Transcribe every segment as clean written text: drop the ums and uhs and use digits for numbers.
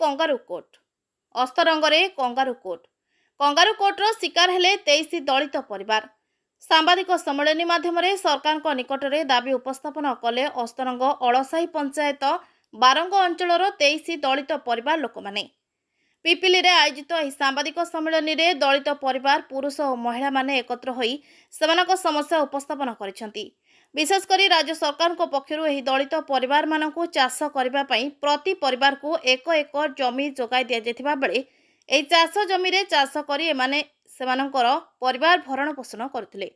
Kangaroo court अस्तरंगरे kangaroo कोर्टर शिकार हेले 23 दलित परिवार। सांबादिक सम्मेलन माध्यम सरकार निकट में दाबी उपस्थापन कले अस्तरंग अलसाही पंचायत बारंग अंचल 23 दलित परिवार लोक माने। पिपिली रे आयोजित यह सांबादिक सम्मेलन में दलित परिवार पुरुष और महिला माने एकत्र होई सेमानक समस्या उपस्थापन करिसेंती। विशेषकर राज्य सरकार पक्षर यह दलित परिवार मानकु चाष करने प्रति परिवार को 1 एकर जमी जोगाई दि जाइथिबा बेले एही चाष जमी रे चाष करी एमाने सेमानकर परिवार भरण पोषण करथिले।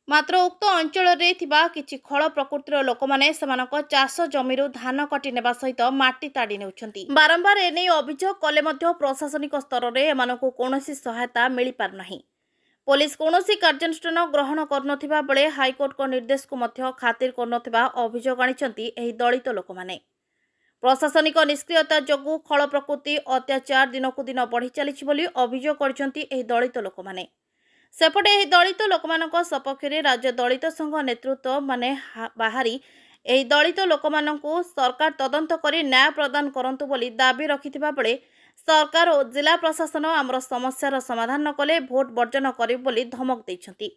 मात्र उक्त अंचल रे थिबा किछि खळ प्रकृतिर लोक माने सेमानक चाष जमीरु धान काटी नेबा सहित माटी ताड़ी नेउछंती। बारंबार एने अभियोग कले मध्य प्रशासनिक स्तर रे एमानकु कोनोसी सहायता मिली पार नाही। पुलिस कोनोसी कार्यानुष्ठान ग्रहण करनथिबा बेले हाईकोर्ट को निर्देश को मध्य खातिर करनथिबा अभियोग आनिछंती एही दलित लोक माने। प्रशासनिक निष्क्रियता जोगु खळ प्रकृति अत्याचार दिनकु दिन बढ़ी चलिछि बोली अभियोग करछंती एही दलित लोक माने। सेपटे एही दलित लोकमानक सपक्ष में राज्य दलित संघ नेतृत्व माने बाहरी एही दलित लोकमानकु सरकार तदंत करी न्याय प्रदान करंतु बोली दाबी रखिथिबा बेले सरकार और जिला प्रशासन आमर समस्यार समाधान न कले भोट वर्जन करिवे बोली धमक दैछंती।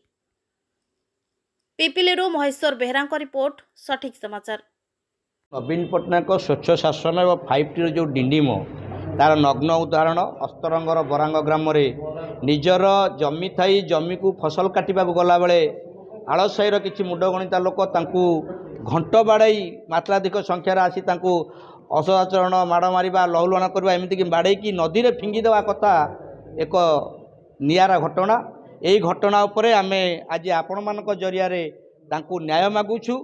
पिपिलीरू महेश्वर बेहरांक रिपोर्ट सठिक समाचार। नवीन पट्टनायक स्वच्छ शासन और 5T जो डिंडिम तार नग्न उदाहरण अस्तरंगर बरांग ग्राम निजर जमी थी जमी को फसल काटा गला बेले आलसाईर किसी मुंड गणिता लोक घंट बाड़ाई मात्राधिक संख्यार आसी असदाचरण माड़ मारिबा लहुलुहान करवा एमती बाड़े की नदी में फिंगी देवा कथा एक नियारा घटना। यही घटना उपरे आमे आज आपण मानक जरिया न्याय मागुछु।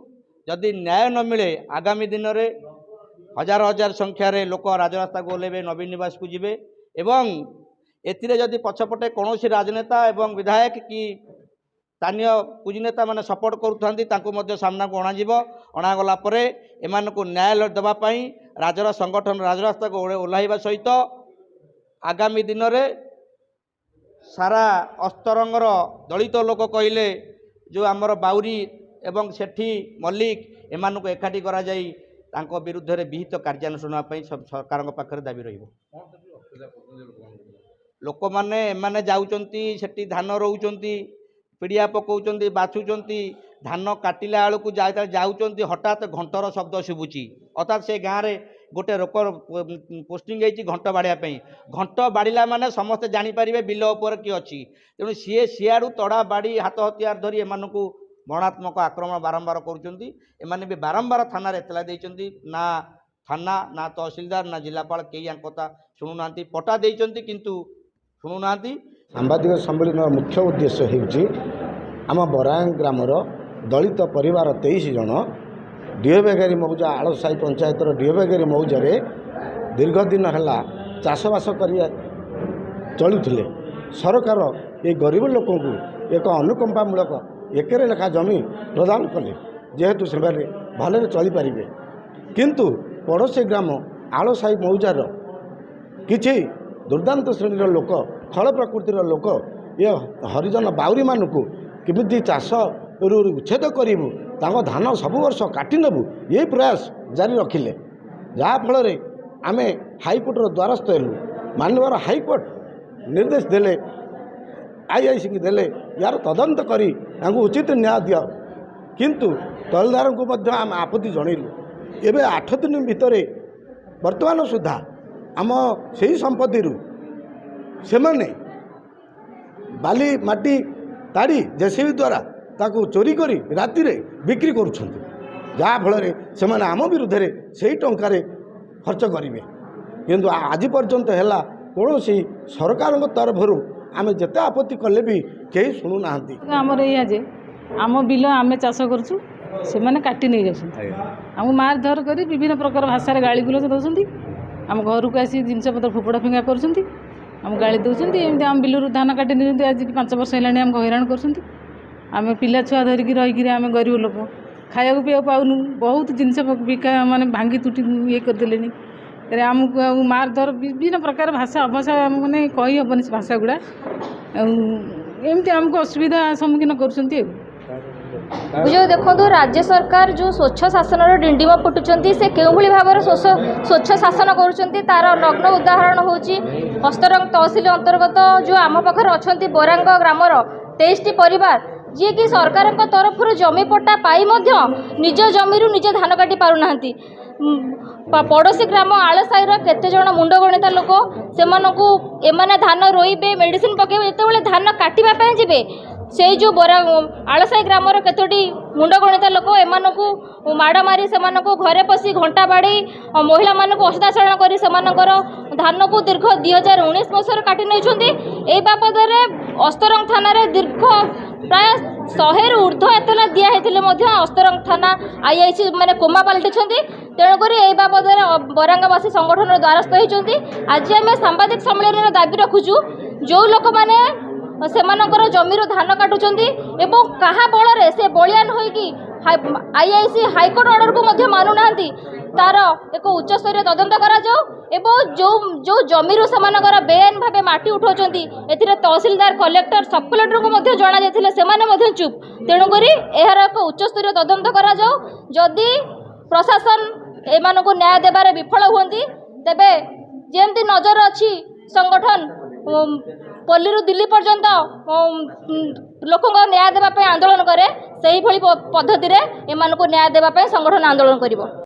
जदि न्याय न मिले आगामी दिन में हजार हजार संख्यार लोक राजरास्ता को ओह्लेबे नवीन निवास को जीवे एवं एथिरे जदि पछपटे कौन राजनेता एवं विधायक कि स्थानीय पूंजीनेता मैंने सपोर्ट करुँच सामना को अणागला एमानकु न्याय देवाई राजर संगठन राजरास्ता को ओह्लैवा सहित आगामी दिन में सारा अस्तरंगर दलित लोक कहले जो आमर बाउरी एवं सेठी मल्लिक एमानकु एकाठी करा जाई तांको विरुद्ध रे विहित कार्यानुष्ठान सरकार पाखे दाबी लोक मैंने एमाने जाउचंती सेठी धान रोचंती पिड़िया पकाउचंती बाछुचंती धान काटिला आलू को जाउचंती हठात घंटर शब्द शुभुची अर्थात से गाँव में गोटे लोक पोस्टिंग होती घंट बाड़िया घंट बाड़िला माने समस्ते जानीपारे बिल उपर किए अच्छी तेणु सी सियाड़ू तड़ा बाड़ी हाथ हथियार धरी एमानकु वर्णात्मक आक्रमण बारंबार करुँच भी बारंबार थाना एतला देइचंती ना थाना ना तहसीलदार ना जिलापाल कई कथा शुणुना पटा देइचंती किंतु शुणुना। सांबादिक सम्मेलन मुख्य उद्देश्य होउची आम बरांग ग्रामर दलित परिवार 23 जन डीहबेगारी मौजा आलसाई पंचायत डीहबेगारी मौजारे दीर्घ दिन है चाषबास कर चलुले सरकार ये गरीब लोक एक अनुकंपामूलक एकर लेखा जमी प्रदान कले जेहेतु से भले चली पारे किंतु पड़ोसी ग्राम आलसाई मौजार किछि दुर्दांत श्रेणीर लोक खल प्रकृतिर लोक ये हरिजन बाउरी मानू किमिति चाष उच्छेद करूँ धान सब वर्ष काटी नेबू ये प्रयास जारी रखिले जहाँफल आम हाईकोर्टर द्वारस्थ हेलु मानवर हाईकोर्ट निर्देश देले आईआईसी की देले यार तदंत करी उचित न्याय दिया किंतु तहसीलदार को आम आपत्ति जनइलु एवं 8 दिन भितर वर्तमान सुधा आम से संपत्ति से माने बाली माटी ताड़ी जेसीबी द्वारा ताकू चोरी करी राति रे बिक्री करुछंती जहाँफल से माने आम विरुद्ध रे सही टंकार खर्च करेंगे किंतु आज पर्यंत है कौन सरकार तरफ आम जिते आपत्ति कले भी कहीं शुणु ना आमर ये आम बिल आम चाष करुँ से मैंने काटी नहीं जाऊँ आम मार धर कर विभिन्न प्रकार भाषा गाड़ी गुलज दौरान आम घर को आसी जिनस पत्र फोपड़ा फिंगा कर गाड़ी दौरान एमती आम बिलू धान काटी नहीं आज 5 वर्ष है आमको हैरान कर पिला छुआ धरिकी रहीकि आम गरीब लोक खाया पीवा पाऊनु बहुत जिनस बिका माने भांगी तुटी ये करदे आमको मार धर विभिन्न प्रकार भाषा अभाषा मैंने कही हेनी से भाषा गुड़ा एमती आमको असुविधा सम्मुखीन कर जो देखो राज्य सरकार जो स्वच्छ शासन डिंडिम फुटुंट से केउभली भाव स्वच्छ शासन करुँच तार नग्न उदाहरण होची हस्तरंग तहसिल अंतर्गत जो आम पाखर अच्छा बरांग ग्रामर 23टी परिवार जी कि सरकार तरफ जमी पट्टा पाई निज जमी निजे धान काटी पारना पड़ोशी ग्राम आलसाईर केते जण मुंड गणिता लोक से एमाने धान रोइबे मेडिसिन पकेबे जेतेबेले धान काटिबा जिबे से जो बरा आलसाई ग्रामर केतोटी मुंड गणिता लोक एमानकु माड़ मारी से घरे पशि घंटा बाड़ी महिला मानक अश्लीचारण करी सेमानकर धान को दीर्घ 2019 मसीह काटी नहीं बाबद अस्तरंग थाना दीर्घ प्राय 100 रु ऊर्ध्व एतला दिखाई अस्तरंग थाना आईआईसी माने कोमा पलटि तेणुक यही बाबद बरांगवासी संगठन द्वारस्थ होती आज आम सांबादिक सम्मेलन दाबी रखुचु जो लोक मैंने सेमानकर जमीर धान काटुचंती एवं कहा बल से बलियान होइकी आईआईसी हाईकोर्ट ऑर्डर को मानुना तार एक उच्च स्तरीय तदंत करा जाओ एवं जो जो जमीर सेमानकर बेआईन भाव माटी उठाउचंती एथिरे तहसीलदार कलेक्टर सब कलेक्टर को जना जायथिले सेमाने चुप तेणुक यार एक उच्च स्तरीय तदंत करा जाओ जदि प्रशासन एमानकु न्याय देबारे विफल हुंती तेबे जेमती नजर अच्छी संगठन पल्ली दिल्ली पर्यंत लोक न्याय देवाई आंदोलन करे से ही पद्धति न्याय देवाई संगठन आंदोलन करिवो।